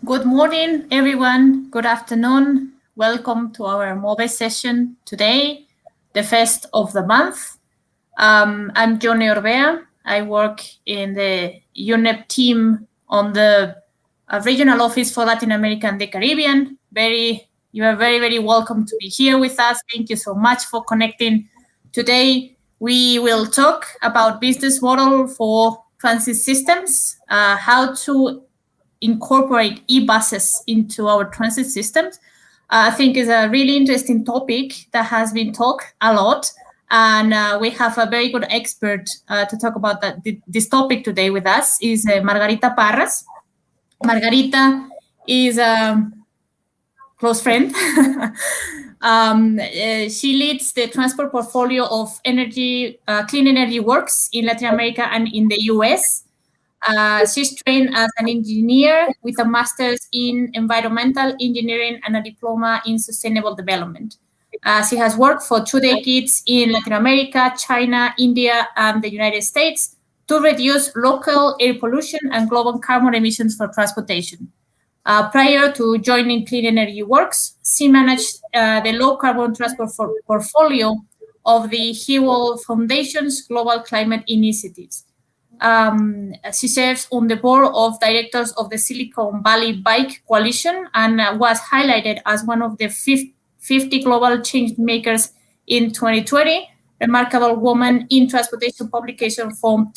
Good morning, everyone. Good afternoon. Welcome to our mobile session today, the first of the month. I'm Johnny Orbea. I work in the UNEP team on the regional office for Latin America and the Caribbean. You are very welcome to be here with us. Thank you so much for connecting. Today, we will talk about business model for transit systems, how to incorporate e-buses into our transit systems. I think is a really interesting topic that has been talked a lot. And we have a very good expert to talk about this topic today with us is Margarita Parras. Margarita is a close friend. She leads the transport portfolio of Clean Energy Works in Latin America and in the US. She's trained as an engineer with a master's in environmental engineering and a diploma in sustainable development. She has worked for 2 decades in Latin America, China, India, and the United States to reduce local air pollution and global carbon emissions for transportation. Prior to joining Clean Energy Works, she managed the low carbon transport portfolio of the Hewell Foundation's Global Climate Initiatives. She serves on the board of directors of the Silicon Valley Bike Coalition and was highlighted as one of the 50 global change makers in 2020. Remarkable Woman in Transportation publication from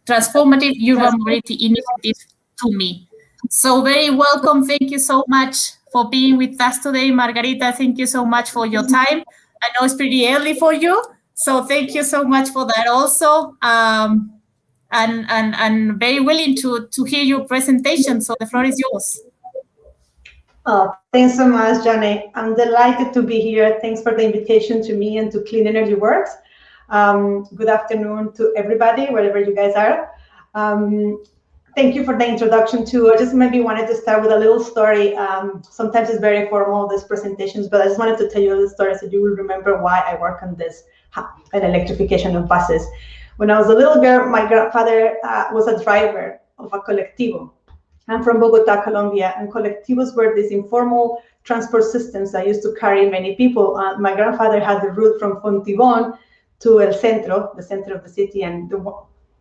Transformative Urban Mobility Initiative to me. So very welcome. Thank you so much for being with us today, Margarita. Thank you so much for your time. I know it's pretty early for you, so thank you so much for that also. And very willing to hear your presentation. So the floor is yours. Oh, thanks so much, Johnny. I'm delighted to be here. Thanks for the invitation to me and to Clean Energy Works. Good afternoon to everybody, wherever you guys are. Thank you for the introduction too. I just maybe wanted to start with a little story. Sometimes it's very formal, these presentations, but I just wanted to tell you a little story so you will remember why I work on this, an electrification of buses. When I was a little girl, my grandfather was a driver of a colectivo. I'm from Bogota, Colombia, and colectivos were these informal transport systems that used to carry many people. My grandfather had the route from Fontibón to El Centro, the center of the city, and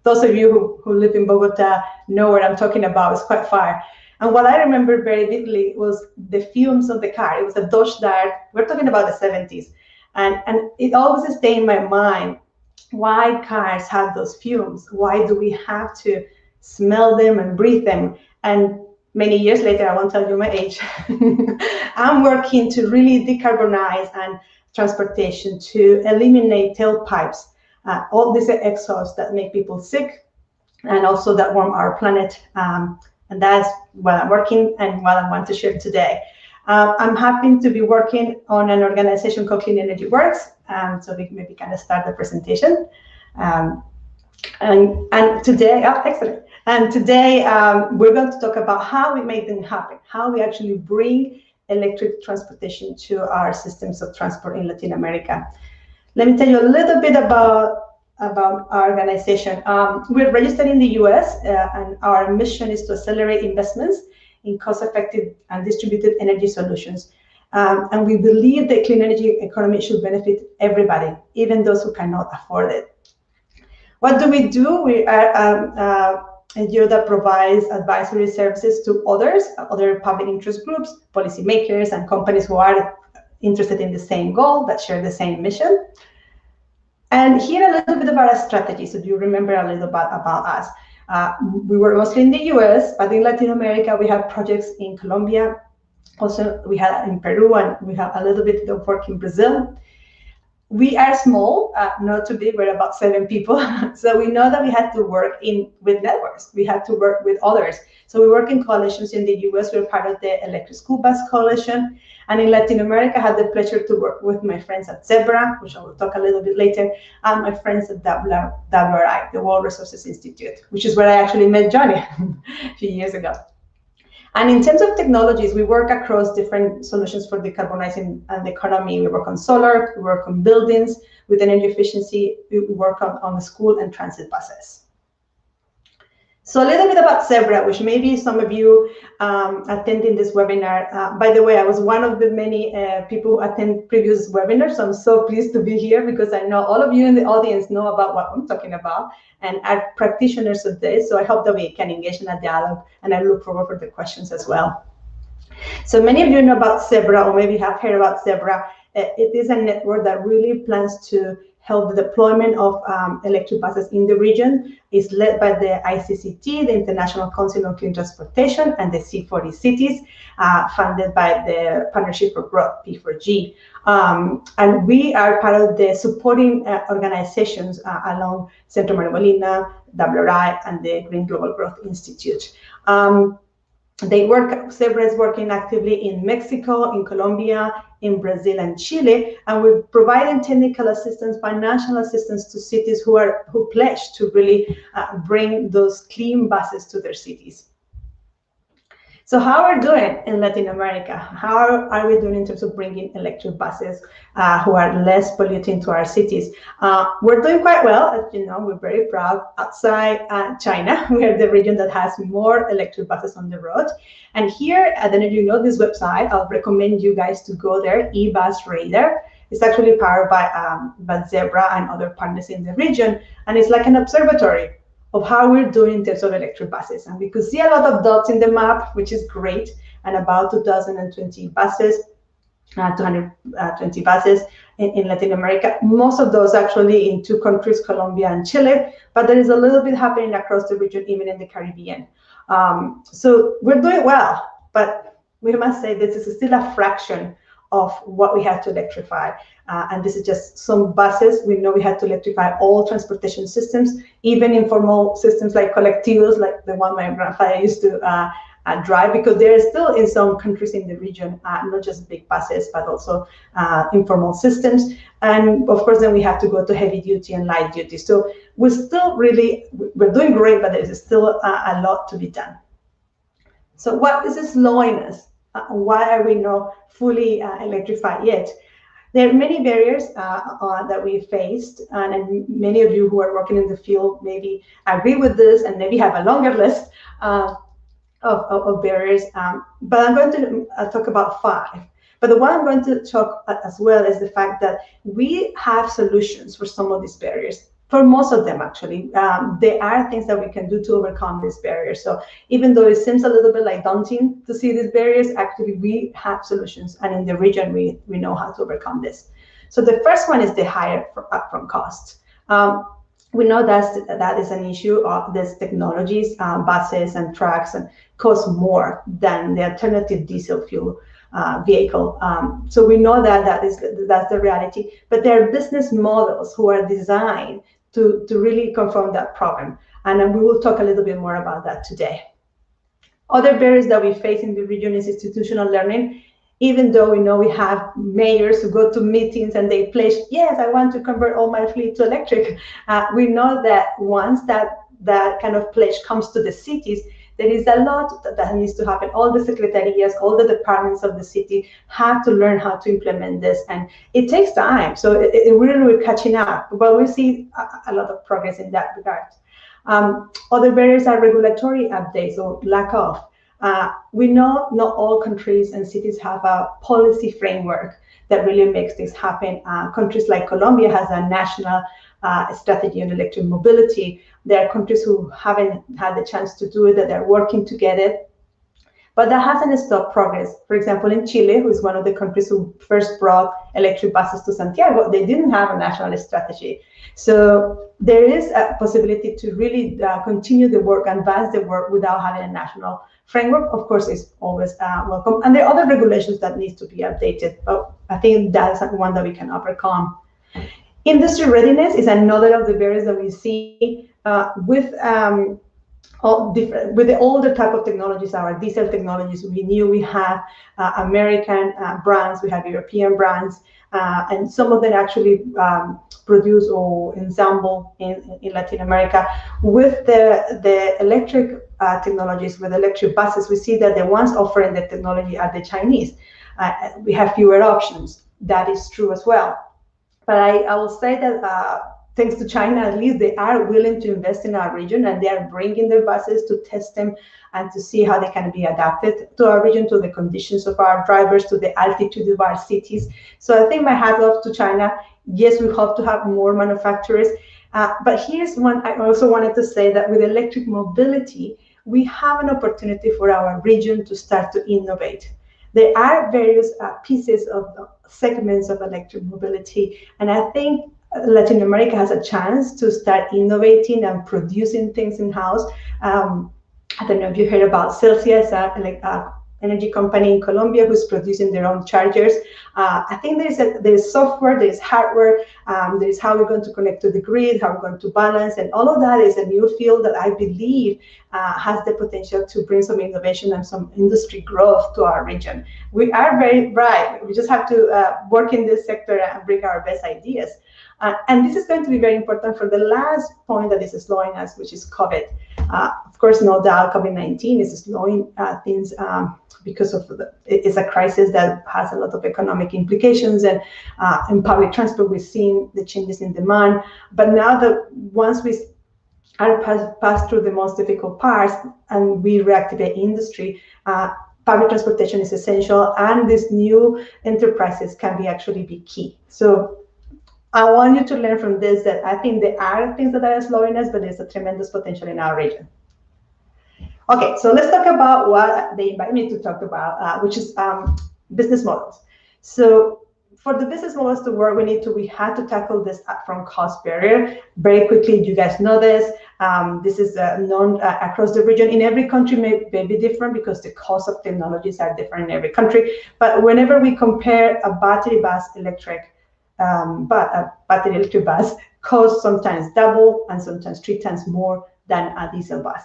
those of you who live in Bogota know what I'm talking about. It's quite far. And what I remember very vividly was the fumes of the car. It was a Dodge Dart. We're talking about the 70s. And it always stayed in my mind. Why cars have those fumes? Why do we have to smell them and breathe them? And many years later, I won't tell you my age, I'm working to really decarbonize and transportation to eliminate tailpipes, all these exhausts that make people sick and also that warm our planet. And that's what I'm working and what I want to share today. I'm happy to be working on an organization called Clean Energy Works. So we maybe kind of start the presentation. And today, excellent. And today we're going to talk about how we make them happen, how we actually bring electric transportation to our systems of transport in Latin America. Let me tell you a little bit about our organization. We're registered in the US and our mission is to accelerate investments in cost-effective and distributed energy solutions. And we believe the clean energy economy should benefit everybody, even those who cannot afford it. What do? We are a NGO that provides advisory services to other public interest groups, policymakers, and companies who are interested in the same goal, that share the same mission. And here a little bit about our strategy, so you remember a little bit about us. We were mostly in the US, but in Latin America, we have projects in Colombia. Also, we had in Peru, and we have a little bit of work in Brazil. We are small, not too big, we're about 7 people. So we know that we had to work with networks. We had to work with others. So we work in coalitions in the US. We're part of the Electric School Bus Coalition. And in Latin America, I had the pleasure to work with my friends at Zebra, which I will talk a little bit later, and my friends at WRI, the World Resources Institute, which is where I actually met Johnny a few years ago. And in terms of technologies, we work across different solutions for decarbonizing the economy. We work on solar, we work on buildings with energy efficiency, we work on school and transit buses. So a little bit about Zebra, which maybe some of you attending this webinar. By the way, I was one of the many people who attend previous webinars, so I'm so pleased to be here because I know all of you in the audience know about what I'm talking about and are practitioners of this. So I hope that we can engage in a dialogue, and I look forward for the questions as well. So many of you know about Zebra, or maybe have heard about Zebra. It is a network that really plans to help the deployment of electric buses in the region. It's led by the ICCT, the International Council on Clean Transportation, and the C40 cities, funded by the Partnership for Growth, P4G. And we are part of the supporting organizations along Centro Mario Molina, WRI, and the Green Global Growth Institute. Zebra is working actively in Mexico, in Colombia, in Brazil and Chile, and we're providing technical assistance, financial assistance to cities who pledge to really bring those clean buses to their cities. So how are we doing in Latin America? How are we doing in terms of bringing electric buses who are less polluting to our cities? We're doing quite well. As you know, we're very proud. Outside China, we are the region that has more electric buses on the road. And here, I don't know if you know this website, I'll recommend you guys to go there, eBus Radar. It's actually powered by Zebra and other partners in the region. And it's like an observatory of how we're doing in terms of electric buses. And we could see a lot of dots in the map, which is great, and about 220 buses, 220 buses in Latin America. Most of those actually in two countries, Colombia and Chile, but there is a little bit happening across the region, even in the Caribbean. So we're doing well, but we must say this is still a fraction of what we have to electrify. And this is just some buses. We know we had to electrify all transportation systems, even informal systems like colectivos, like the one my grandfather used to drive, because there are still in some countries in the region, not just big buses, but also informal systems. And of course, then we have to go to heavy duty and light duty. So we're still we're doing great, but there's still a lot to be done. So what is slowing us? Why are we not fully electrified yet? There are many barriers that we faced, and many of you who are working in the field maybe agree with this and maybe have a longer list of barriers, but I'm going to talk about 5. But the one I'm going to talk as well is the fact that we have solutions for some of these barriers. For most of them, actually, there are things that we can do to overcome these barriers. So even though it seems a little bit like daunting to see these barriers, actually we have solutions, and in the region we know how to overcome this. So the first one is the higher upfront cost. We know that is an issue of these technologies, buses and trucks, and cost more than the alternative diesel fuel vehicle. So we know that's the reality. But there are business models who are designed to really confront that problem. And we will talk a little bit more about that today. Other barriers that we face in the region is institutional learning. Even though we know we have mayors who go to meetings and they pledge, yes, I want to convert all my fleet to electric. We know that once that kind of pledge comes to the cities, there is a lot that needs to happen. All the secretariats, all the departments of the city have to learn how to implement this, and it takes time. So we're catching up, but we see a lot of progress in that regard. Other barriers are regulatory updates or lack of. We know not all countries and cities have a policy framework that really makes this happen. Countries like Colombia has a national strategy on electric mobility. There are countries who haven't had the chance to do it, that they're working to get it. But that hasn't stopped progress. For example, in Chile, who is one of the countries who first brought electric buses to Santiago, they didn't have a national strategy. So there is a possibility to really continue the work, advance the work without having a national framework. Of course, is always welcome. And there are other regulations that need to be updated, but I think that's one that we can overcome. Industry readiness is another of the barriers that we see with the older type of technologies, our diesel technologies. We knew we have American brands, we have European brands, and some of them actually produce or ensemble in Latin America. With the electric technologies, with electric buses, we see that the ones offering the technology are the Chinese. We have fewer options. That is true as well. But I will say that thanks to China, at least, they are willing to invest in our region, and they are bringing their buses to test them and to see how they can be adapted to our region, to the conditions of our drivers, to the altitude of our cities. So I think my hat off to China. Yes, we hope to have more manufacturers. But here's one I also wanted to say, that with electric mobility, we have an opportunity for our region to start to innovate. There are various pieces of segments of electric mobility, and I think Latin America has a chance to start innovating and producing things in-house. I don't know if you heard about Celsius, energy company in Colombia who's producing their own chargers. I think there's software, there's hardware, there's how we're going to connect to the grid, how we're going to balance, and all of that is a new field that I believe has the potential to bring some innovation and some industry growth to our region. We are very bright. We just have to work in this sector and bring our best ideas. And this is going to be very important for the last point that is slowing us, which is COVID. Of course, no doubt, COVID-19 is slowing things because of it's a crisis that has a lot of economic implications. And in public transport, we've seen the changes in demand. But now that once we are passed through the most difficult parts and we reactivate industry, public transportation is essential, and these new enterprises can actually be key. So I want you to learn from this that I think there are things that are slowing us, but there's a tremendous potential in our region. Okay, so let's talk about what they invite me to talk about, which is business models. So for the business models to work, we had to tackle this upfront cost barrier very quickly. You guys know this. This is known across the region. In every country may be different because the cost of technologies are different in every country. But whenever we compare a battery bus electric, but a battery electric bus costs sometimes double and sometimes 3 times more than a diesel bus.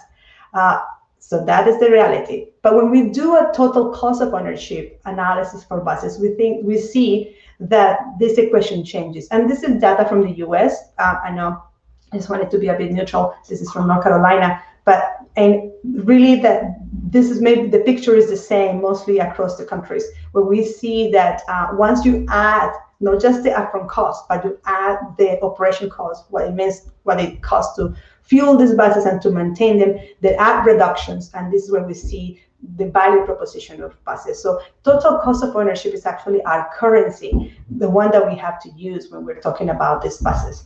So that is the reality. But when we do a total cost of ownership analysis for buses, we see that this equation changes. And this is data from the US. I know I just wanted to be a bit neutral. This is from North Carolina, and really that this is maybe the picture is the same mostly across the countries, where we see that once you add not just the upfront cost, but you add the operation cost, what it costs to fuel these buses and to maintain them, there are reductions, and this is where we see the value proposition of buses. So total cost of ownership is actually our currency, the one that we have to use when we're talking about these buses.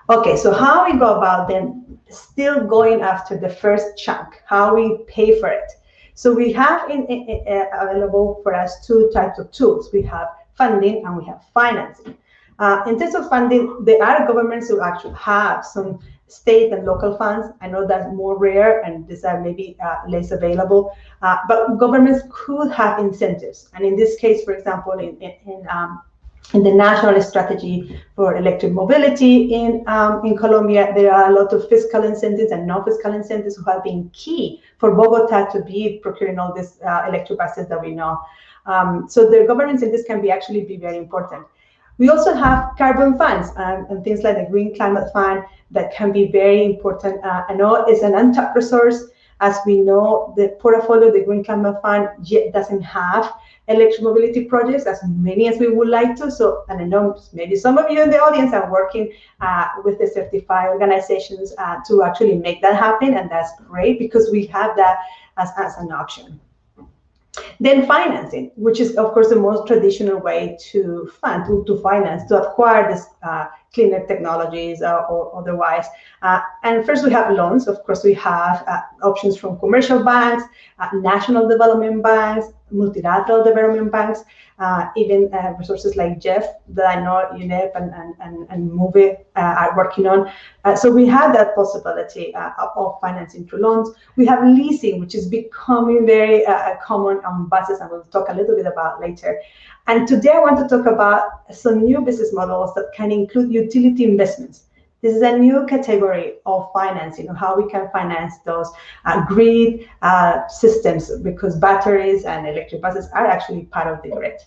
Okay, so how we go about then still going after the first chunk, how we pay for it. So we have available for us 2 types of tools. We have funding and we have financing. In terms of funding, there are governments who actually have some state and local funds. I know that's more rare and these are maybe less available, but governments could have incentives. And in this case, for example, in the national strategy for electric mobility in Colombia, there are a lot of fiscal incentives and non-fiscal incentives who have been key for Bogota to be procuring all these electric buses that we know. So the governance in this can actually be very important. We also have carbon funds and things like the Green Climate Fund that can be very important. I know it's an untapped resource. As we know, the portfolio, the Green Climate Fund, yet doesn't have electric mobility projects as many as we would like to. So, and I know maybe some of you in the audience are working with the certified organizations to actually make that happen, and that's great because we have that as an option. Then financing, which is of course the most traditional way to fund, to finance, to acquire this cleaner technologies or otherwise. And first we have loans. Of course, we have options from commercial banks, national development banks, multilateral development banks, even resources like Jeff that I know UNEP and MOVE are working on. So we have that possibility of financing through loans. We have leasing, which is becoming very common on buses, and we'll talk a little bit about later. And today I want to talk about some new business models that can include utility investments. This is a new category of financing, of how we can finance those grid systems, because batteries and electric buses are actually part of the grid.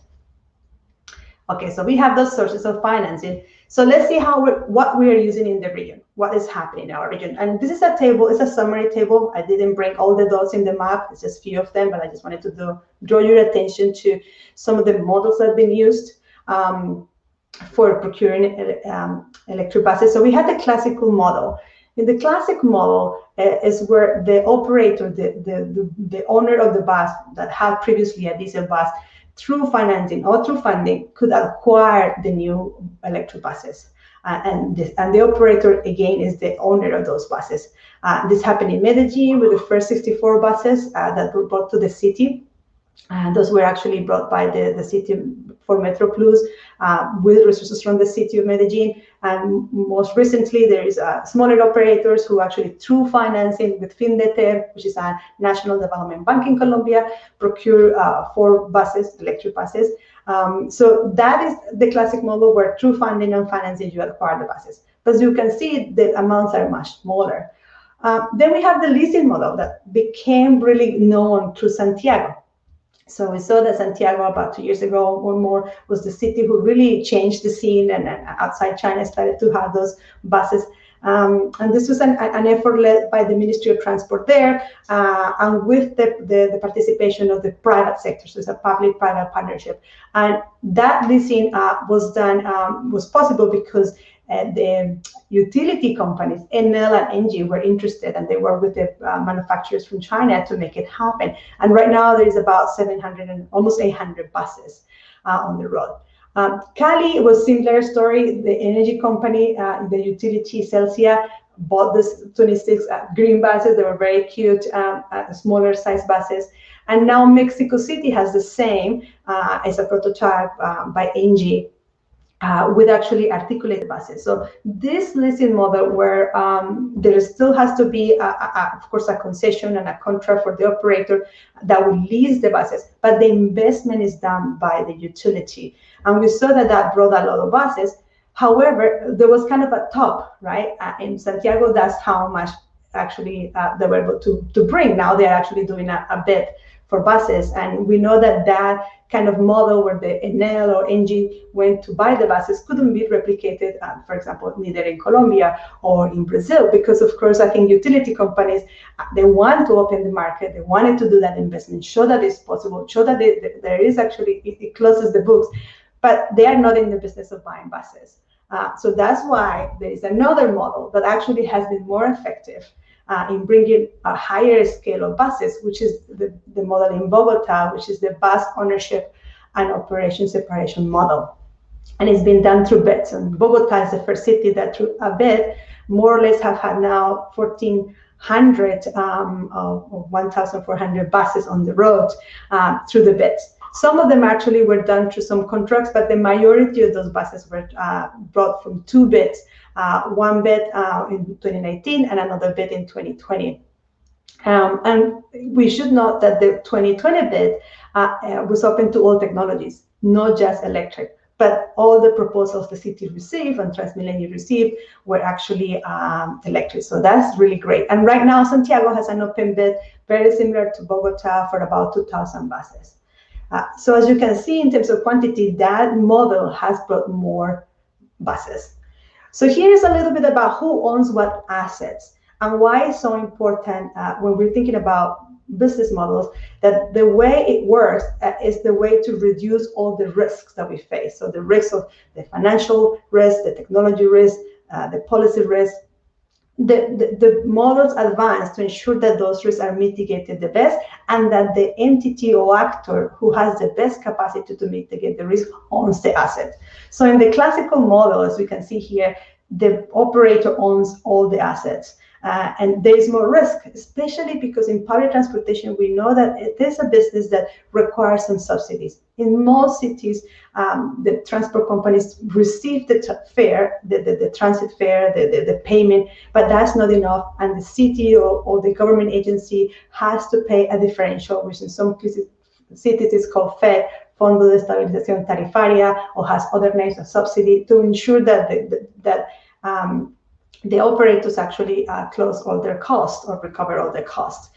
Okay, so we have those sources of financing. So let's see what we are using in the region, what is happening in our region. And this is a table, it's a summary table. I didn't bring all the dots in the map, it's just a few of them, but I just wanted to draw your attention to some of the models that have been used. for procuring electric buses. So we had the classical model. In the classic model is where the operator, the owner of the bus that had previously a diesel bus, through financing or through funding, could acquire the new electric buses. And the operator, again, is the owner of those buses. This happened in Medellin with the first 64 buses that were brought to the city. Those were actually brought by the city for Metro Plus with resources from the city of Medellin. And most recently, there is smaller operators who actually, through financing with FINDETER, which is a national development bank in Colombia, procure 4 buses, electric buses. So that is the classic model where through funding and financing, you acquire the buses. But as you can see, the amounts are much smaller. Then we have the leasing model that became really known through Santiago. So we saw that Santiago about 2 years ago or more was the city who really changed the scene, and outside China started to have those buses. And this was an effort led by the Ministry of Transport there, and with the participation of the private sector. So it's a public-private partnership. And that leasing was possible because the utility companies, Enel and Engie, were interested, and they worked with the manufacturers from China to make it happen. And right now there is about 700 and almost 800 buses on the road. Cali was similar story. The energy company, the utility Celsia, bought this 26 green buses. They were very cute, smaller size buses. And now Mexico City has the same as a prototype by Engie. With actually articulated buses. So this leasing model where there still has to be, of course, a concession and a contract for the operator that will lease the buses, but the investment is done by the utility. And we saw that brought a lot of buses. However, there was kind of a top, right? In Santiago, that's how much actually they were able to bring. Now they're actually doing a bid for buses. And we know that kind of model where the Enel or Engie went to buy the buses couldn't be replicated, for example, neither in Colombia or in Brazil, because of course, I think utility companies, they want to open the market, they wanted to do that investment, show that it's possible, show that there is actually, it closes the books, but they are not in the business of buying buses. So that's why there is another model that actually has been more effective in bringing a higher scale of buses, which is the model in Bogota, which is the bus ownership and operation separation model. And it's been done through bids. And Bogota is the first city that through a bid, more or less have had now 1,400 or 1,400 buses on the road through the bids. Some of them actually were done through some contracts, but the majority of those buses were brought from 2 bids. One bid in 2019 and another bid in 2020. And we should note that the 2020 bid was open to all technologies, not just electric, but all the proposals the city received and Transmilenio received were actually electric. So that's really great. And right now, Santiago has an open bid very similar to Bogota for about 2,000 buses. So as you can see, in terms of quantity, that model has brought more buses. So here's a little bit about who owns what assets and why it's so important when we're thinking about business models, that the way it works is the way to reduce all the risks that we face. So the risks of the financial risk, the technology risk, the policy risk, the models advance to ensure that those risks are mitigated the best, and that the entity or actor who has the best capacity to mitigate the risk owns the asset. So in the classical model, as we can see here, the operator owns all the assets. And there is more risk, especially because in public transportation, we know that it is a business that requires some subsidies. In most cities, the transport companies receive the fare, the transit fare, the payment, but that's not enough. And the city or the government agency has to pay a differential, which in some cities is called FED, Fondo de Estabilización Tarifaria, or has other names of subsidy, to ensure that the operators actually close all their costs or recover all their costs.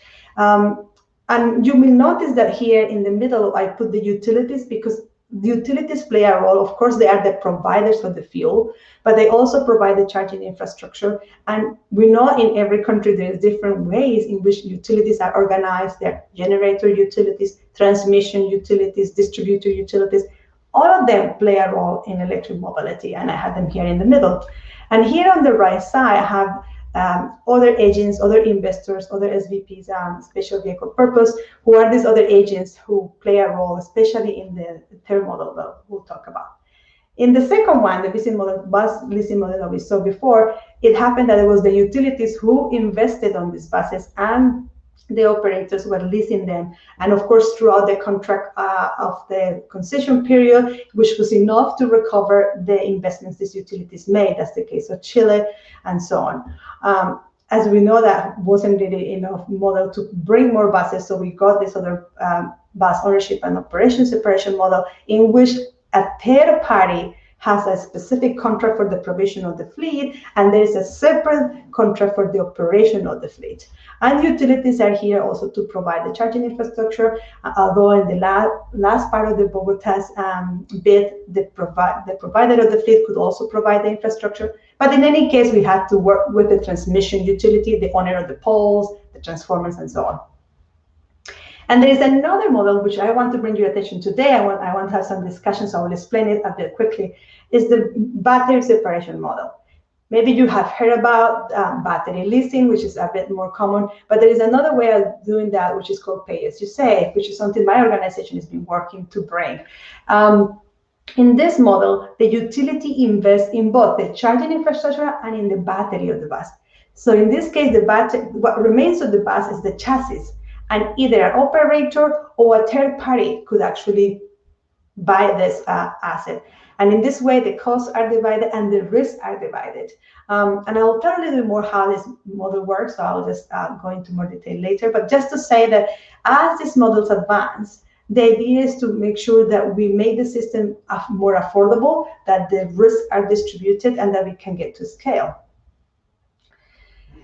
And you will notice that here in the middle, I put the utilities, because the utilities play a role. Of course, they are the providers of the fuel, but they also provide the charging infrastructure. And we know in every country, there's different ways in which utilities are organized. There are generator utilities, transmission utilities, distributor utilities. All of them play a role in electric mobility, and I have them here in the middle. And here on the right side, I have other agents, other investors, other SVPs, special vehicle purpose, who are these other agents who play a role, especially in the third model that we'll talk about. In the second one, the leasing model, bus leasing model that we saw before, it happened that it was the utilities who invested on these buses and the operators were leasing them. And of course, throughout the contract of the concession period, which was enough to recover the investments these utilities made. That's the case of Chile and so on. As we know, that wasn't really enough model to bring more buses. So we got this other bus ownership and operation separation model in which a third party has a specific contract for the provision of the fleet, and there is a separate contract for the operation of the fleet. And utilities are here also to provide the charging infrastructure, although in the last part of the Bogota's bid, the provider of the fleet could also provide the infrastructure. But in any case, we had to work with the transmission utility, the owner of the poles, the transformers, and so on. And there is another model which I want to bring your attention today. I want to have some discussion, so I will explain it a bit quickly, is the battery separation model. Maybe you have heard about battery leasing, which is a bit more common, but there is another way of doing that, which is called pay as you save, which is something my organization has been working to bring. In this model, the utility invests in both the charging infrastructure and in the battery of the bus. So in this case, the battery, what remains of the bus is the chassis, and either an operator or a third party could actually buy this asset. And in this way, the costs are divided and the risks are divided. And I'll tell a little bit more how this model works, so I'll just go into more detail later. But just to say that as these models advance, the idea is to make sure that we make the system more affordable, that the risks are distributed, and that we can get to scale.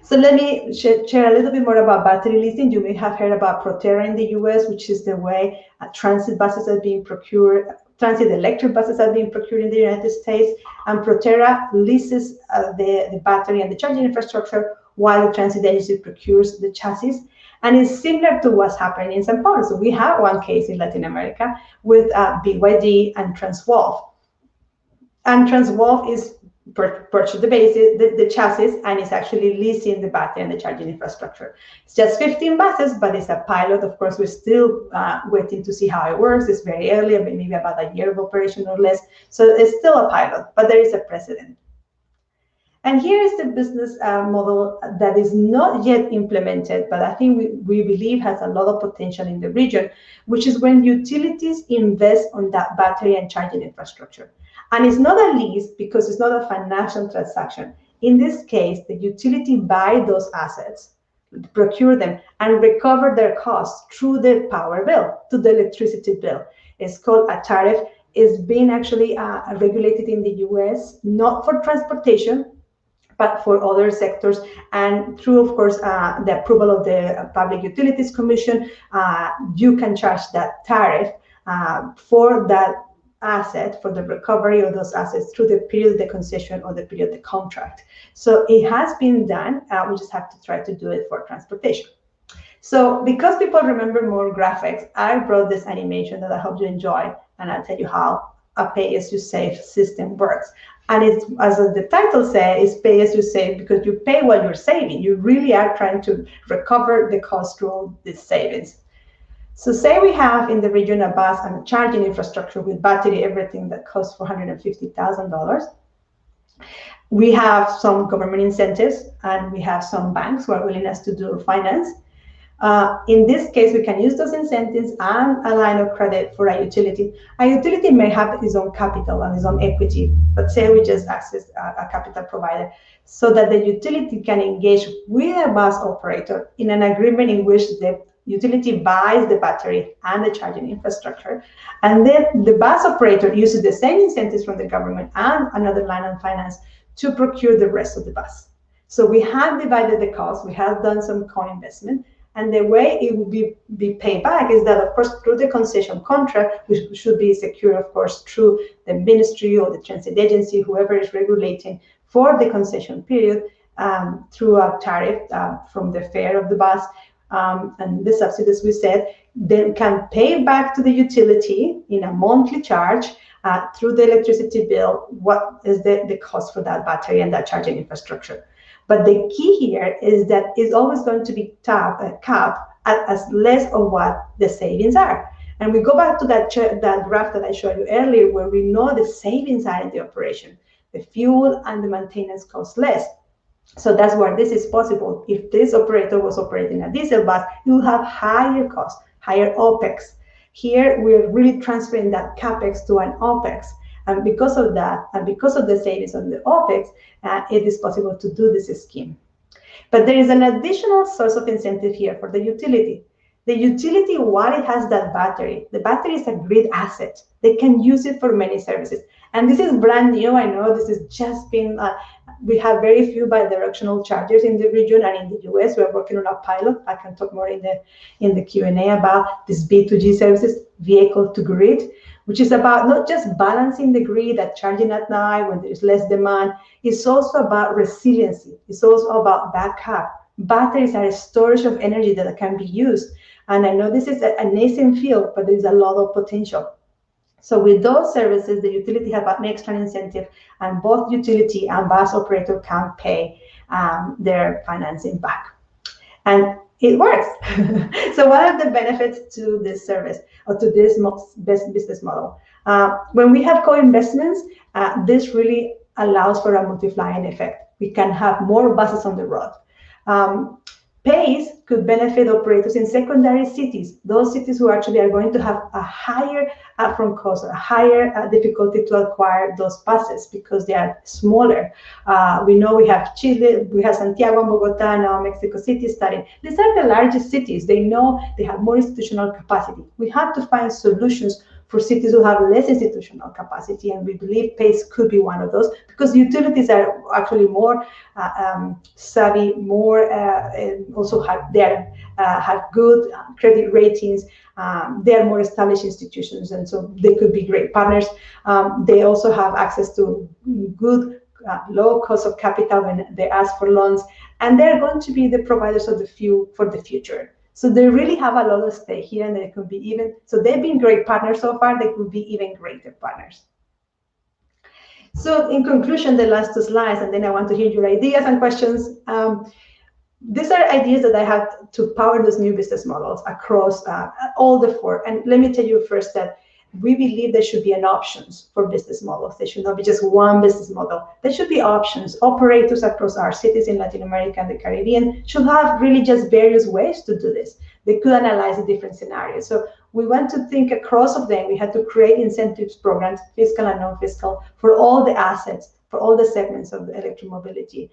So let me share a little bit more about battery leasing. You may have heard about Proterra in the US, which is the way transit buses are being procured, transit electric buses are being procured in the United States. And Proterra leases the battery and the charging infrastructure while the transit agency procures the chassis. And it's similar to what's happening in São Paulo. So we have one case in Latin America with BYD and Transwolf. And Transwolf is purchase the chassis, and it's actually leasing the battery and the charging infrastructure. It's just 15 buses, but it's a pilot. Of course, we're still waiting to see how it works. It's very early, maybe about a year of operation or less. So it's still a pilot, but there is a precedent. And here is the business model that is not yet implemented, but I think we believe has a lot of potential in the region, which is when utilities invest on that battery and charging infrastructure. And it's not a lease because it's not a financial transaction. In this case, the utility buys those assets, procure them, and recover their costs through the power bill, to the electricity bill. It's called a tariff. It's been actually regulated in the US, not for transportation, but for other sectors. And through, of course, the approval of the Public Utilities Commission, you can charge that tariff for that asset, for the recovery of those assets through the period of the concession or the period of the contract. So it has been done. We just have to try to do it for transportation. So because people remember more graphics, I brought this animation that I hope you enjoy, and I'll tell you how a pay-as-you-save system works. And it's, as the title says, it's pay-as-you-save because you pay while you're saving. You really are trying to recover the cost through these savings. So say we have in the region a bus and a charging infrastructure with battery, everything that costs $450,000. We have some government incentives, and we have some banks who are willing us to do finance. In this case, we can use those incentives and a line of credit for a utility. A utility may have its own capital and its own equity, but say we just access a capital provider so that the utility can engage with a bus operator in an agreement in which the utility buys the battery and the charging infrastructure, and then the bus operator uses the same incentives from the government and another line of finance to procure the rest of the bus. So we have divided the cost, we have done some co-investment, and the way it will be paid back is that, of course, through the concession contract, which should be secure, of course, through the ministry or the transit agency, whoever is regulating for the concession period, through a tariff from the fare of the bus, and the subsidies we said, then can pay back to the utility in a monthly charge through the electricity bill, what is the cost for that battery and that charging infrastructure. But the key here is that it's always going to be capped at as less of what the savings are. And we go back to that graph that I showed you earlier, where we know the savings are in the operation. The fuel and the maintenance cost less. So that's where this is possible. If this operator was operating a diesel bus, you will have higher costs, higher OPEX. Here, we're really transferring that CAPEX to an OPEX. And because of that, and because of the savings on the OPEX, it is possible to do this scheme. But there is an additional source of incentive here for the utility. The utility, while it has that battery, the battery is a grid asset. They can use it for many services. And this is brand new. I know this has just been, we have very few bidirectional chargers in the region and in the US. We're working on a pilot. I can talk more in the Q&A about this B2G services, vehicle to grid, which is about not just balancing the grid at charging at night when there's less demand. It's also about resiliency. It's also about backup. Batteries are a storage of energy that can be used. And I know this is a nascent field, but there's a lot of potential. So with those services, the utility have an extra incentive, and both utility and bus operator can pay their financing back. And it works. So what are the benefits to this service or to this business model? When we have co-investments, this really allows for a multiplying effect. We can have more buses on the road. PACE could benefit operators in secondary cities, those cities who actually are going to have a higher upfront cost, a higher difficulty to acquire those buses because they are smaller. We know we have Chile, we have Santiago and Bogota, now Mexico City starting. These are the largest cities. They know they have more institutional capacity. We have to find solutions for cities who have less institutional capacity, and we believe PACE could be one of those because utilities are actually more savvy, more also have good credit ratings. They are more established institutions, and so they could be great partners. They also have access to good low cost of capital when they ask for loans, and they're going to be the providers of the fuel for the future. So they really have a lot of stake here, and they could be even, so they've been great partners so far, they could be even greater partners. So in conclusion, the last two slides, and then I want to hear your ideas and questions. These are ideas that I have to power those new business models across all the four. And let me tell you first that we believe there should be an options for business models. There should not be just one business model. There should be options. Operators across our cities in Latin America and the Caribbean should have really just various ways to do this. They could analyze the different scenarios. So we want to think across of them. We had to create incentives programs, fiscal and non-fiscal, for all the assets, for all the segments of the electromobility.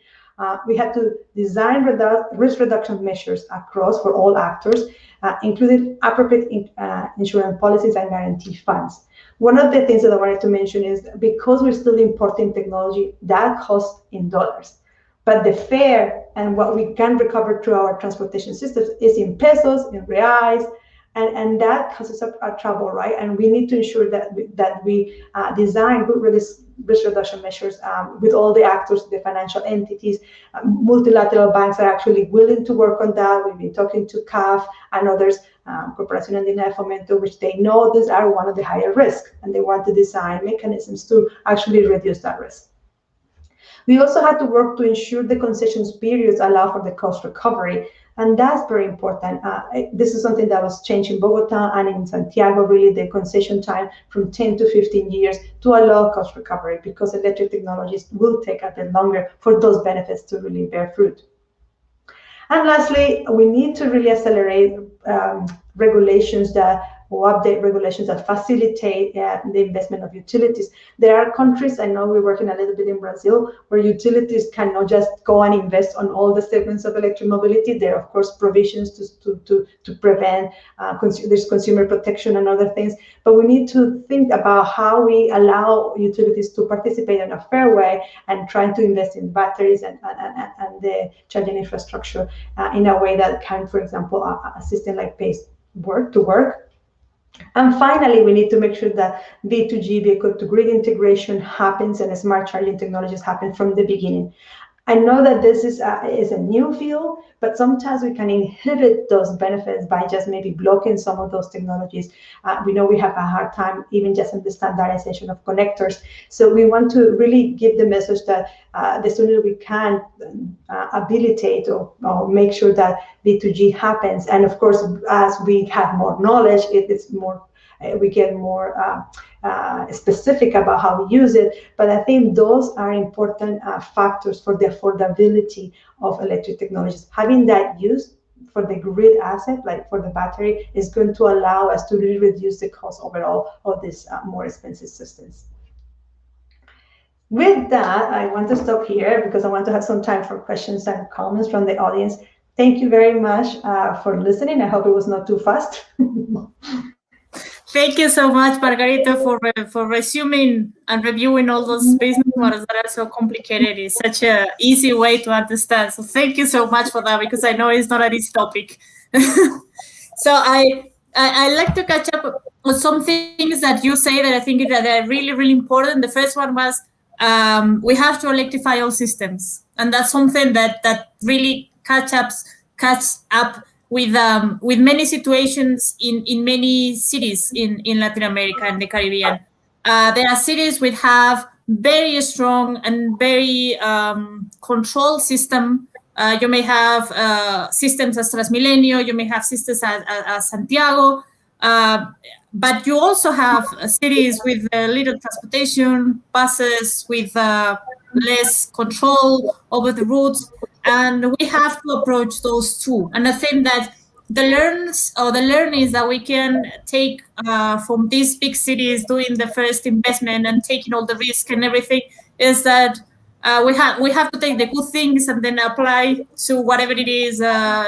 We had to design risk reduction measures across for all actors, including appropriate insurance policies and guarantee funds. One of the things that I wanted to mention is because we're still importing technology, that costs in dollars. But the fare and what we can recover through our transportation systems is in pesos, in reais, and that causes a trouble, right? And we need to ensure that we design good risk reduction measures with all the actors, the financial entities. Multilateral banks are actually willing to work on that. We've been talking to CAF and others, Corporación Andina de Fomento, which they know these are one of the higher risks, and they want to design mechanisms to actually reduce that risk. We also had to work to ensure the concessions periods allow for the cost recovery, and that's very important. This is something that was changed in Bogota and in Santiago, really the concession time from 10 to 15 years to allow cost recovery, because electric technologies will take a bit longer for those benefits to really bear fruit. And lastly, we need to really accelerate regulations or update regulations that facilitate the investment of utilities. There are countries, I know we're working a little bit in Brazil, where utilities cannot just go and invest on all the segments of electromobility. There are, of course, provisions to prevent, there's consumer protection and other things, but we need to think about how we allow utilities to participate in a fair way and trying to invest in batteries and the charging infrastructure in a way that can, for example, a system like PACE work. And finally, we need to make sure that B2G, vehicle to grid integration happens and smart charging technologies happen from the beginning. I know that this is a new field, but sometimes we can inhibit those benefits by just maybe blocking some of those technologies. We know we have a hard time even just in the standardization of connectors. So we want to really give the message that the sooner we can habilitate or make sure that V2G happens. And of course, as we have more knowledge, it is more we get more specific about how we use it. But I think those are important factors for the affordability of electric technologies. Having that used for the grid asset, like for the battery, is going to allow us to really reduce the cost overall of these more expensive systems. With that, I want to stop here because I want to have some time for questions and comments from the audience. Thank you very much for listening. I hope it was not too fast. Thank you so much, Margarita, for resuming and reviewing all those business models that are so complicated. It's such an easy way to understand. So thank you so much for that, because I know it's not an easy topic. So I like to catch up on some things that you say that I think that are really, really important. The first one was we have to electrify all systems. And that's something that really catch up with many situations in many cities in Latin America and the Caribbean. There are cities which have very strong and very controlled system. You may have systems as Transmilenio, you may have systems as Santiago, but you also have cities with little transportation, buses with less control over the routes. And we have to approach those too. And I think that the learnings that we can take from these big cities doing the first investment and taking all the risk and everything is that we have to take the good things and then apply to whatever it is,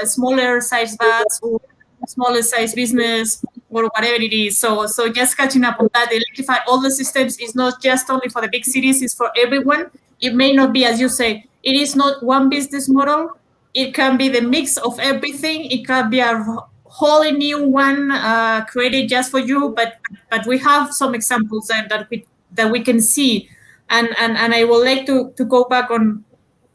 smaller size bus or smaller size business or whatever it is. So just catching up on that, electrify all the systems is not just only for the big cities, it's for everyone. It may not be, as you say, it is not one business model. It can be the mix of everything. It can be a wholly new one created just for you. But we have some examples that we can see, and I would like to go back on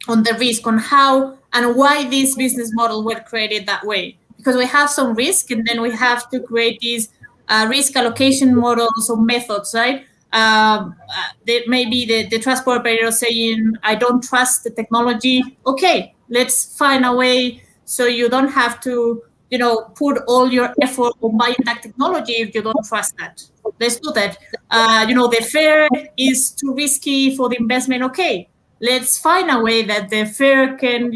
the risk, on how and why this business model were created that way. Because we have some risk, and then we have to create these risk allocation models or methods, right? Maybe the transport operator saying, I don't trust the technology. Okay, let's find a way so you don't have to, put all your effort on buying that technology if you don't trust that. Let's do that. The fare is too risky for the investment. Okay, let's find a way that the fare can,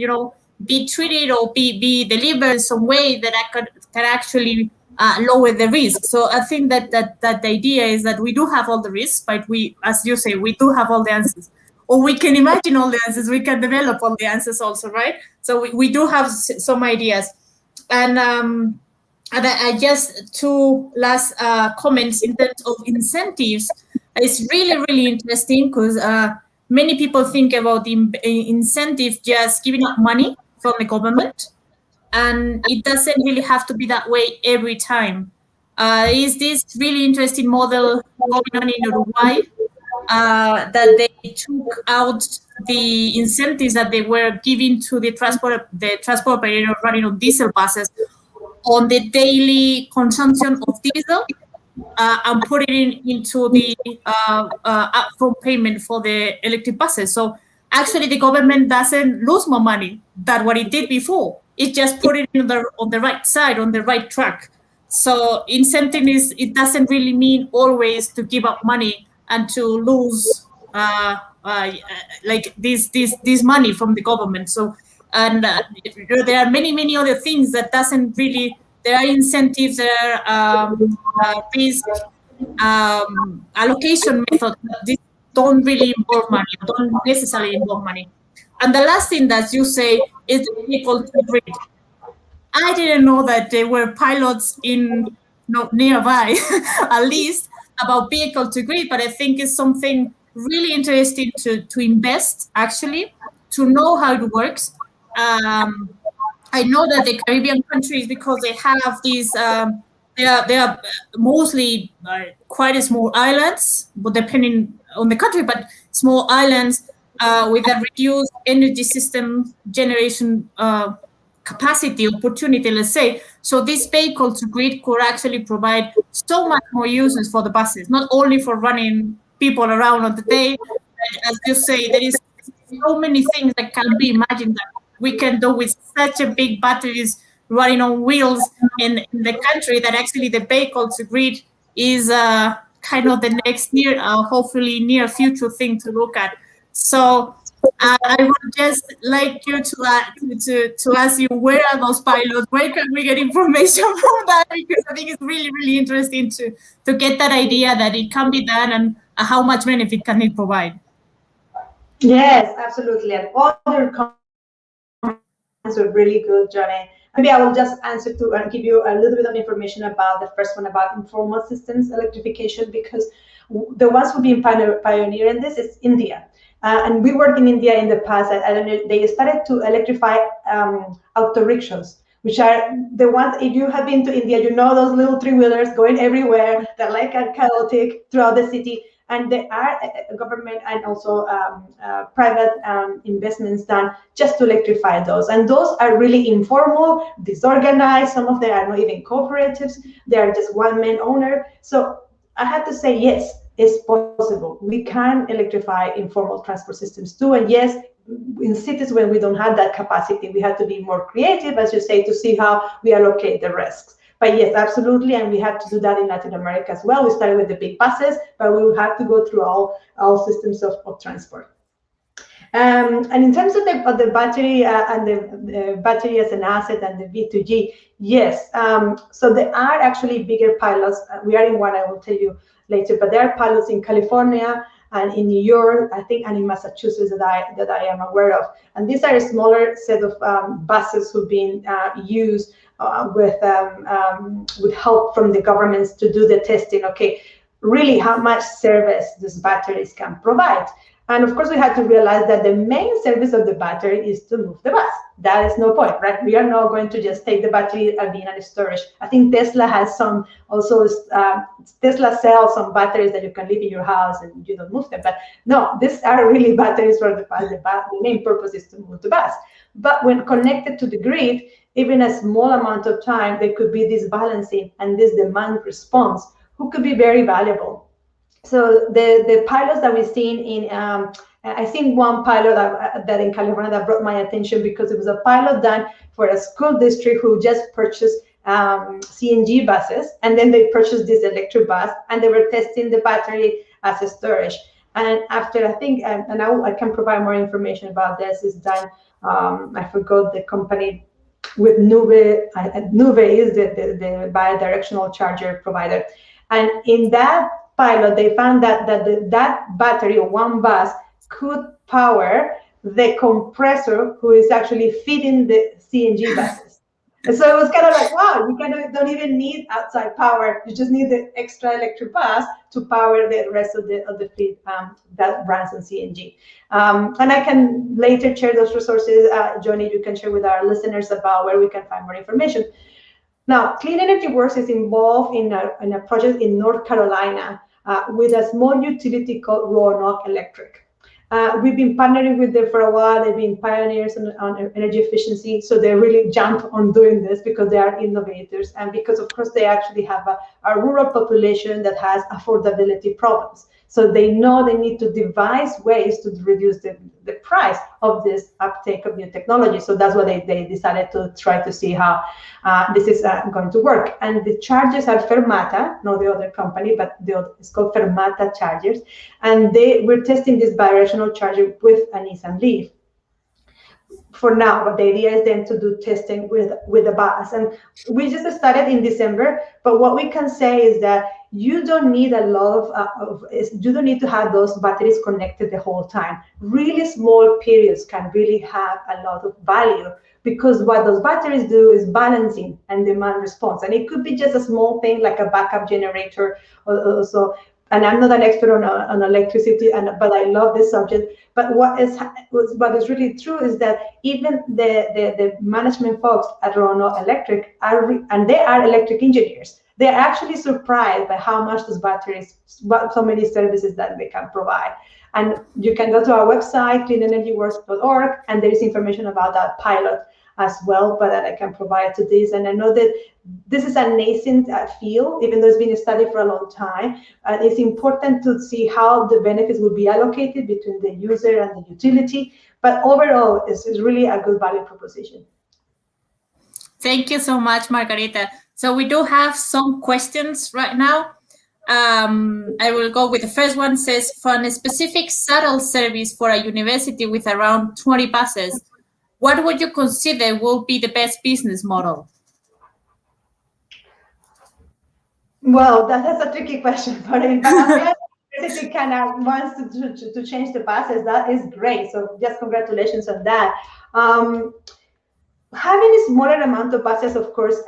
be treated or be delivered in some way that I can actually lower the risk. So I think that the idea is that we do have all the risks, but we, as you say, we do have all the answers. Or we can imagine all the answers, we can develop all the answers also, right? So we do have some ideas. And I just two last comments in terms of incentives. It's really, really interesting because many people think about the incentive just giving up money from the government. And it doesn't really have to be that way every time. Is this really interesting model going on in Uruguay that they took out the incentives that they were giving to the transport operator running on diesel buses on the daily consumption of diesel and put it into the upfront payment for the electric buses. So actually the government doesn't lose more money than what it did before. It just put it on the right side, on the right track. So incentive it doesn't really mean always to give up money and to lose like this money from the government. So and there are many other things that doesn't really. There are incentives, there are risk allocation methods that don't really involve money, don't necessarily involve money. And the last thing that you say is the vehicle to grid. I didn't know that there were pilots nearby, at least, about vehicle to grid, but I think it's something really interesting to invest, actually, to know how it works. I know that the Caribbean countries, because they have these, they are mostly quite small islands, but depending on the country, but small islands, with a reduced energy system generation capacity opportunity, let's say. So this vehicle to grid could actually provide so much more uses for the buses, not only for running people around on the day. As you say, there is so many things that can be imagined that we can do with such a big batteries running on wheels in the country, that actually the vehicle to grid is kind of the next near, hopefully near future thing to look at. So I would just like you to ask you, where are those pilots? Where can we get information from that? Because I think it's really, really interesting to get that idea that it can be done, and how much benefit can it provide. Yes, absolutely. And other comments were really good, Johnny. Maybe I will just answer to and give you a little bit of information about the first one about informal systems electrification, because the ones who've been pioneering this is India. And we worked in India in the past. I don't know, they started to electrify auto rickshaws, which are the ones, if you have been to India, you know those little three-wheelers going everywhere. They're like chaotic throughout the city. And there are government and also private investments done just to electrify those. And those are really informal, disorganized. Some of them are not even cooperatives. They are just one-man owner. So I have to say, yes, it's possible. We can electrify informal transport systems too. And yes, in cities when we don't have that capacity, we have to be more creative, as you say, to see how we allocate the risks. But yes, absolutely, and we have to do that in Latin America as well. We started with the big buses, but we will have to go through all systems of transport. And in terms of the battery and the battery as an asset and the V2G, yes. So there are actually bigger pilots. We are in one, I will tell you later, but there are pilots in California and in New York, I think, and in Massachusetts that I am aware of. And these are a smaller set of buses who've been used with help from the governments to do the testing. Okay, really how much service these batteries can provide. And of course, we had to realize that the main service of the battery is to move the bus. That is no point, right? We are not going to just take the battery and be in a storage. I think Tesla has some, also Tesla sells some batteries that you can leave in your house and you don't move them. But no, these are really batteries for the bus. The main purpose is to move the bus. But when connected to the grid, even a small amount of time, there could be this balancing and this demand response, who could be very valuable. So the pilots that we've seen in, I think one pilot that in California that brought my attention, because it was a pilot done for a school district who just purchased CNG buses, and then they purchased this electric bus, and they were testing the battery as a storage. And after, I think, and I can provide more information about this, is done, I forgot the company, with Nube. Nube is the bi-directional charger provider. And in that pilot, they found that that battery or one bus could power the compressor who is actually feeding the CNG buses. And so it was kind of like, wow, you kind of don't even need outside power. You just need the extra electric bus to power the rest of the fleet that runs on CNG. And I can later share those resources, Johnny, you can share with our listeners about where we can find more information. Now, Clean Energy Works is involved in a project in North Carolina with a small utility called Roanoke Electric. We've been partnering with them for a while. They've been pioneers on energy efficiency, so they really jump on doing this because they are innovators, and because, of course, they actually have a rural population that has affordability problems. So they know they need to devise ways to reduce the price of this uptake of new technology. So that's why they decided to try to see how this is going to work. And the chargers are Fermata, not the other company, but it's called Fermata chargers. And we're testing this bidirectional charger with a Nissan Leaf for now, but the idea is then to do testing with the bus. And we just started in December, but what we can say is that you don't need a lot you don't need to have those batteries connected the whole time. Really small periods can really have a lot of value, because what those batteries do is balancing and demand response. And it could be just a small thing like a backup generator or so. And I'm not an expert on electricity, but I love this subject. But what is really true is that even the management folks at Roanoke Electric and they are electric engineers. They're actually surprised by how much those batteries, so many services that they can provide. And you can go to our website, cleanenergyworks.org, and there is information about that pilot as well, but that I can provide to this. And I know that this is a nascent field, even though it's been studied for a long time. It's important to see how the benefits will be allocated between the user and the utility. But overall, it's really a good value proposition. Thank you so much, Margarita. So we do have some questions right now. I will go with the first one. Says, for a specific shuttle service for a university with around 20 buses, what would you consider will be the best business model? Well, that's a tricky question, but if a university kind of wants to change the buses, that is great. So just congratulations on that. Having a smaller amount of buses, of course,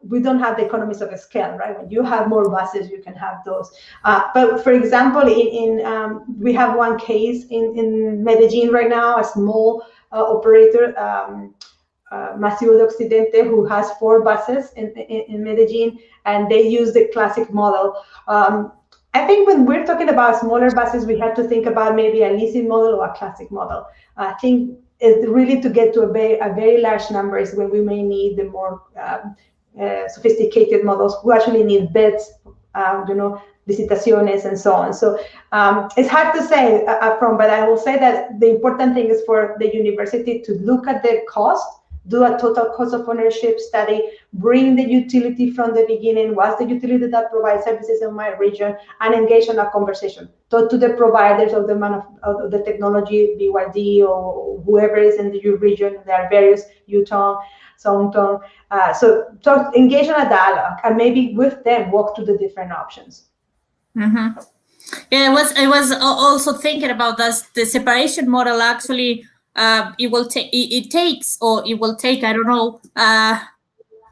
we don't have the economies of scale, right? When you have more buses, you can have those. But for example, we have one case in Medellin right now, a small operator, Masivo de Occidente, who has 4 buses in Medellin, and they use the classic model. I think when we're talking about smaller buses, we have to think about maybe a leasing model or a classic model. I think it's really to get to a very large numbers when we may need the more sophisticated models who actually need beds, visitaciones and so on. So it's hard to say upfront, but I will say that the important thing is for the university to look at the cost, do a total cost of ownership study, bring the utility from the beginning, what's the utility that provides services in my region, and engage in a conversation. Talk to the providers of the technology, BYD or whoever is in your region. There are various, Utah, Songtong. So engage in a dialogue and maybe with them walk through the different options. Mm-hmm. Yeah, I was also thinking about this. The separation model actually, it will take, I don't know,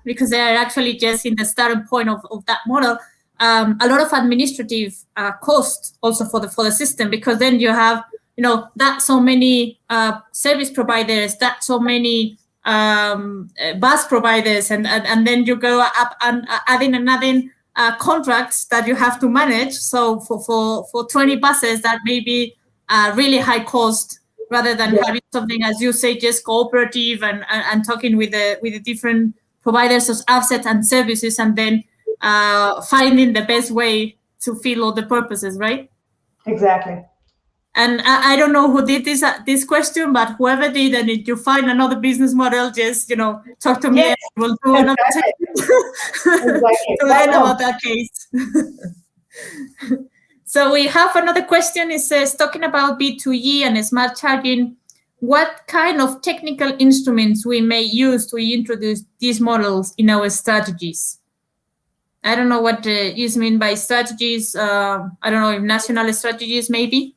because they are actually just in the starting point of that model, a lot of administrative cost also for the system, because then you have, that so many service providers, that so many bus providers, and then you go up and adding contracts that you have to manage. So for 20 buses, that may be really high cost, rather than having something, as you say, just cooperative and talking with the different providers of assets and services, and then finding the best way to fill all the purposes, right? Exactly. And I don't know who did this question, but whoever did, and if you find another business model, just talk to me, and we'll do another to learn about that case. So we have another question. It says, talking about B2E and smart charging, what kind of technical instruments we may use to introduce these models in our strategies? I don't know what is mean by strategies. I don't know if national strategies, maybe.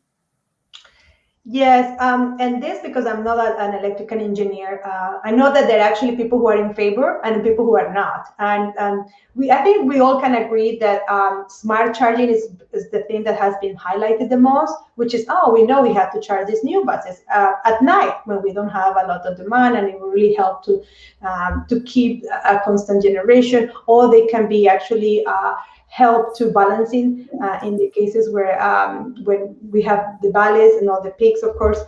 Yes, and this, because I'm not an electrical engineer, I know that there are actually people who are in favor and people who are not. And I think we all can agree that smart charging is the thing that has been highlighted the most, which is, we know we have to charge these new buses at night when we don't have a lot of demand, and it will really help to keep a constant generation, or they can be actually help to balancing in the cases where when we have the valleys and all the peaks, of course.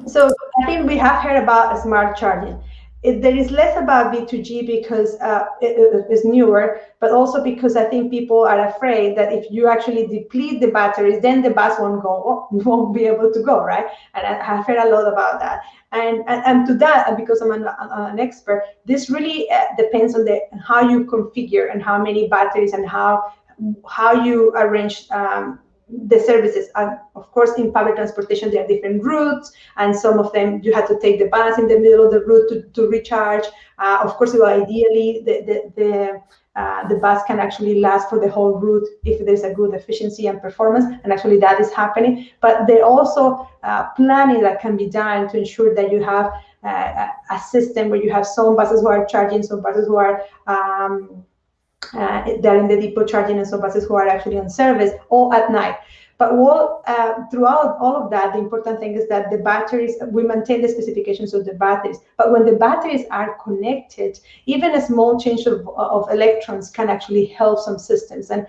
So I think we have heard about smart charging. There is less about B2G because it is newer, but also because I think people are afraid that if you actually deplete the batteries, then the bus won't be able to go, right? And I have heard a lot about that. And to that, and because I'm an expert, this really depends on how you configure and how many batteries and how you arrange the services. Of course, in public transportation, there are different routes, and some of them you have to take the bus in the middle of the route to recharge. Of course, ideally, the bus can actually last for the whole route if there's a good efficiency and performance, and actually that is happening. But there also planning that can be done to ensure that you have a system where you have some buses who are charging, some buses who are they're in the depot charging, and some buses who are actually on service, all at night. But throughout all of that, the important thing is that the batteries, we maintain the specifications of the batteries. But when the batteries are connected, even a small change of electrons can actually help some systems. And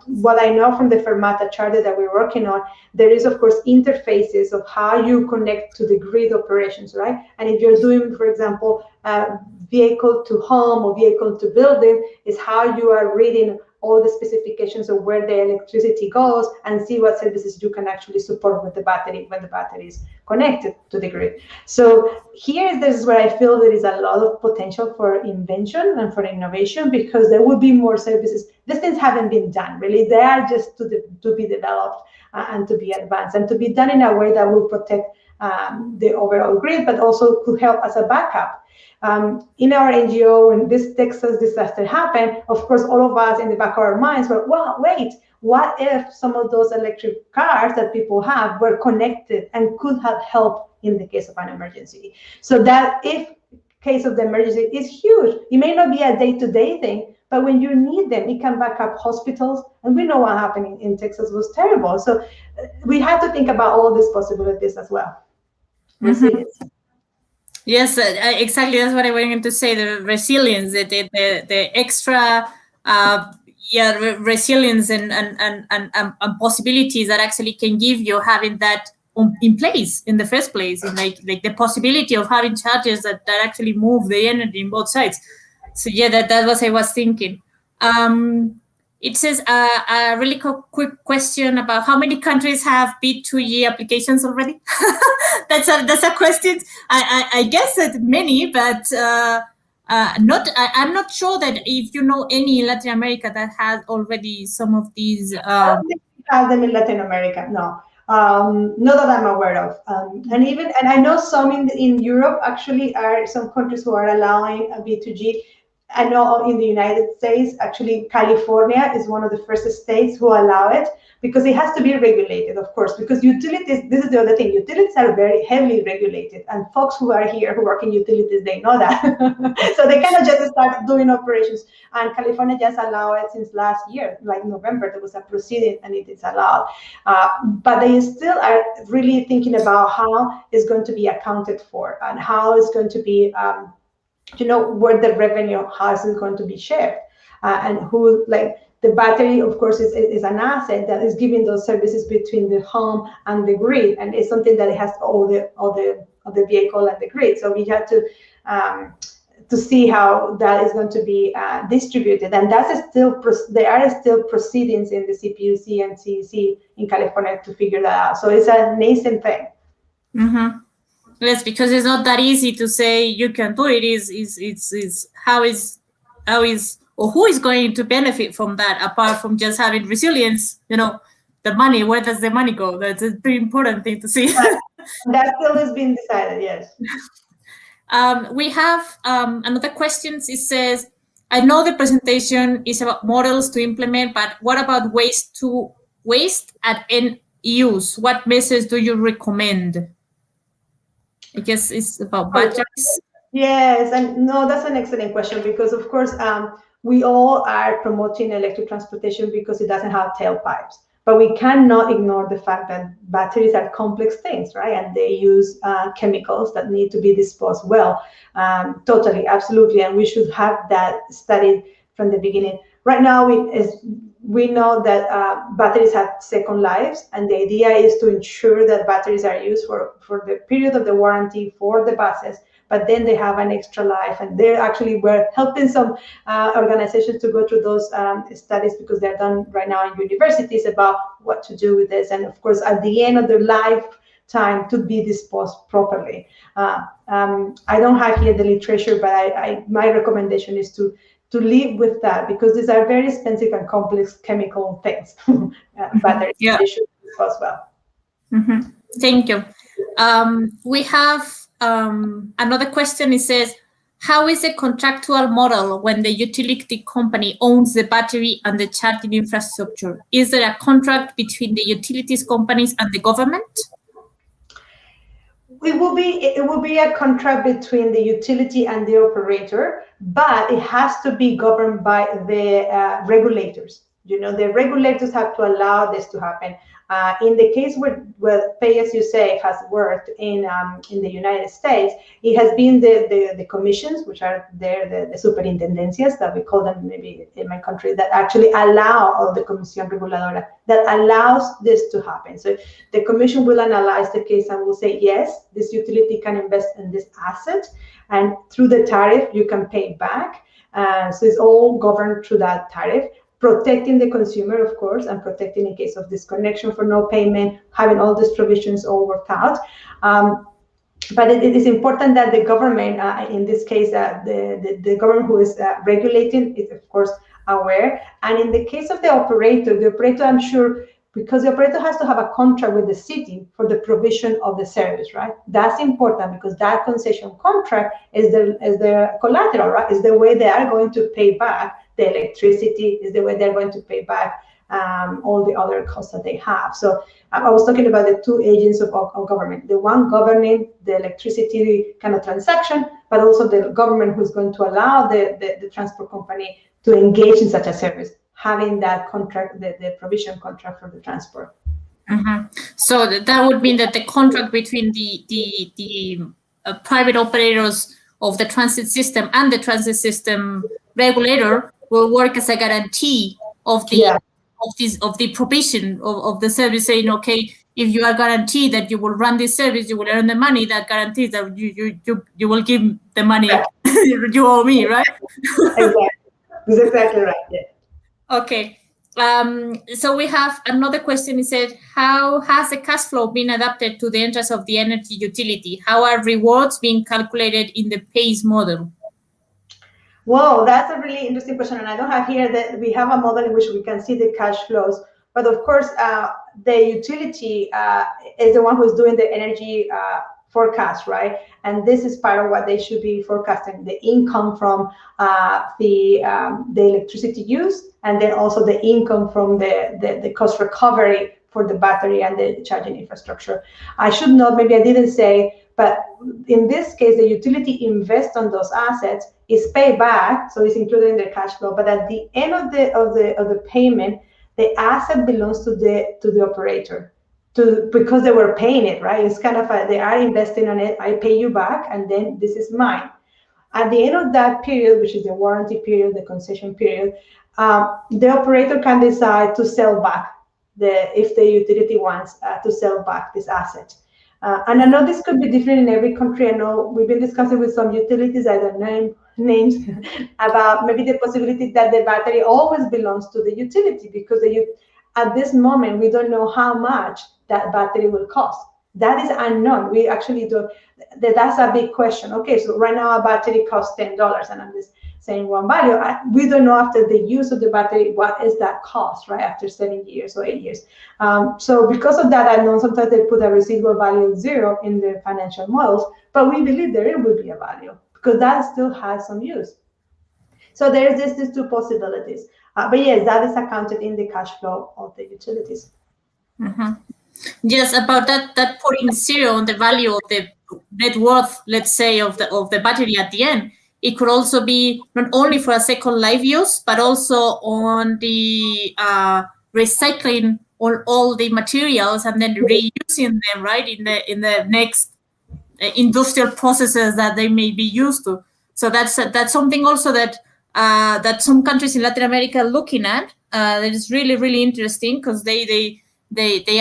what I know from the Fermata charter that we're working on, there is, of course, interfaces of how you connect to the grid operations, right? And if you're doing, for example, vehicle to home or vehicle to building, is how you are reading all the specifications of where the electricity goes and see what services you can actually support with the battery when the battery is connected to the grid. So this is where I feel there is a lot of potential for invention and for innovation, because there will be more services. These things haven't been done, really. They are just to be developed and to be advanced and to be done in a way that will protect the overall grid, but also could help as a backup. In our NGO, when this Texas disaster happened, of course, all of us in the back of our minds were, well, wait, what if some of those electric cars that people have were connected and could have helped in the case of an emergency? So that if case of the emergency is huge, it may not be a day-to-day thing, but when you need them, it can back up hospitals. And we know what happened in Texas was terrible. So we have to think about all these possibilities as well. Resilience. Yes, exactly. That's what I wanted to say. The resilience, the extra, resilience and possibilities that actually can give you having that in place in the first place, and like the possibility of having chargers that actually move the energy in both sides. So yeah, that was I was thinking. It says a really quick question about how many countries have B2G applications already. That's a question. I guess that many, but not. I'm not sure that if you know any in Latin America that has already some of these. I don't think we have them in Latin America. No. Not that I'm aware of, and I know some in Europe actually are some countries who are allowing a B2G. I know in the United States, actually, California is one of the first states who allow it, because it has to be regulated, of course, because utilities, this is the other thing, utilities are very heavily regulated, and folks who are here who work in utilities, they know that. So they cannot just start doing operations. And California just allowed it since last year, like November, there was a proceeding and it is allowed. But they still are really thinking about how it's going to be accounted for and how it's going to be where the revenue, how is it going to be shared, and who, like the battery, of course, is an asset that is giving those services between the home and the grid, and it's something that it has all the vehicle and the grid. So we have to see how that is going to be distributed, and there are still proceedings in the CPUC and CEC in California to figure that out. So it's a nascent thing. Mm-hmm. Yes, because it's not that easy to say you can do it. It's how is or who is going to benefit from that, apart from just having resilience, the money, where does the money go? That's a pretty important thing to see. That still is being decided, yes. We have another question. It says, I know the presentation is about models to implement, but what about waste at end use? What measures do you recommend? I guess it's about batteries. Yes, and no, that's an excellent question, because of course we all are promoting electric transportation because it doesn't have tailpipes, but we cannot ignore the fact that batteries are complex things, right? And they use chemicals that need to be disposed well. Totally, absolutely, and we should have that studied from the beginning. Right now, we know that batteries have second lives, and the idea is to ensure that batteries are used for the period of the warranty for the buses, but then they have an extra life, and we're helping some organizations to go through those studies, because they're done right now in universities about what to do with this, and of course at the end of their lifetime to be disposed properly. I don't have here the literature, but my recommendation is to live with that, because these are very expensive and complex chemical things. Batteries, they should be disposed well. Mm-hmm. Thank you. We have another question. It says, how is the contractual model when the utility company owns the battery and the charging infrastructure? Is there a contract between the utilities companies and the government? It will be a contract between the utility and the operator, but it has to be governed by the regulators. The regulators have to allow this to happen. In the case where pay as you say has worked in the United States, it has been the commissions, which are the superintendencias that we call them maybe in my country, that actually allow, or the Comisión Reguladora, that allows this to happen. So the commission will analyze the case and will say, yes, this utility can invest in this asset, and through the tariff you can pay back. So it's all governed through that tariff, protecting the consumer, of course, and protecting in case of disconnection for no payment, having all these provisions all worked out. But it is important that the government, in this case, the government who is regulating is, of course, aware. And in the case of the operator, I'm sure, because the operator has to have a contract with the city for the provision of the service, right? That's important because that concession contract is the collateral, right? Is the way they are going to pay back the electricity, is the way they're going to pay back all the other costs that they have. So I was talking about the two agents of government, the one governing the electricity kind of transaction, but also the government who's going to allow the transport company to engage in such a service, having that contract, the provision contract for the transport. Mm-hmm. So that would mean that the contract between the private operators of the transit system and the transit system regulator will work as a guarantee of the of the provision of the service, saying, okay, if you are guaranteed that you will run this service, you will earn the money. That guarantees that you will give the money you owe me, right? Exactly. That's exactly right. Yeah. Okay. So we have another question. It said, how has the cash flow been adapted to the interest of the energy utility? How are rewards being calculated in the PACE model? Well, that's a really interesting question, and I don't have here that we have a model in which we can see the cash flows. But of course, the utility is the one who's doing the energy forecast, right? And this is part of what they should be forecasting: the income from the electricity use, and then also the income from the cost recovery for the battery and the charging infrastructure. I should note, maybe I didn't say, but in this case, the utility invests on those assets, is paid back, so it's included in the cash flow. But at the end of the payment, the asset belongs to the operator, because they were paying it, right? It's kind of they are investing on it. I pay you back, and then this is mine. At the end of that period, which is the warranty period, the concession period, the operator can decide to sell back if the utility wants to sell back this asset. And I know this could be different in every country. I know we've been discussing with some utilities, I don't know names, about maybe the possibility that the battery always belongs to the utility, because at this moment, we don't know how much that battery will cost. That is unknown. We actually don't. That's a big question. Okay, so right now a battery costs $10, and I'm just saying one value. We don't know after the use of the battery what is that cost, right? After 7 years or 8 years. So because of that, I know sometimes they put a residual value of 0 in their financial models, but we believe there will be a value because that still has some use. So there's these two possibilities. But yes, that is accounted in the cash flow of the utilities. Mm-hmm. Yes, about that putting 0 on the value of the net worth, let's say, of the battery at the end. It could also be not only for a second life use, but also on the recycling all the materials and then reusing them, right, in the next industrial processes that they may be used to. So that's something also that some countries in Latin America are looking at. That is really, really interesting, because they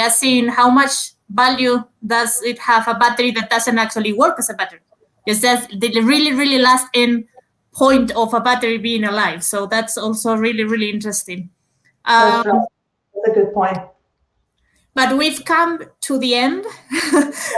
are seeing how much value does it have a battery that doesn't actually work as a battery. It's just the really, really last end point of a battery being alive. So that's also really, really interesting. That's right. That's a good point. But we've come to the end.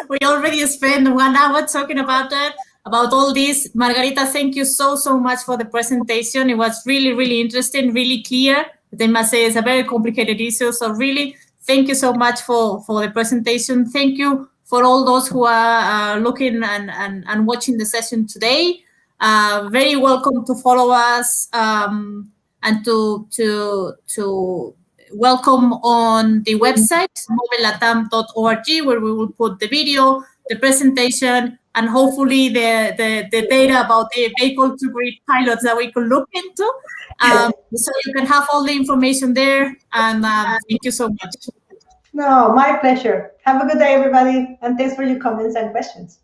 We already spent 1 hour talking about that, about all this. Margarita, thank you so much for the presentation. It was really, really interesting, really clear. But I must say it's a very complicated issue. So really, thank you so much for the presentation. Thank you for all those who are looking and watching the session today. Very welcome to follow us and to welcome on the website, movelatam.org, where we will put the video, the presentation, and hopefully the data about the vehicle-to-grid pilots that we could look into. So you can have all the information there. And thank you so much. No, my pleasure. Have a good day, everybody, and thanks for your comments and questions.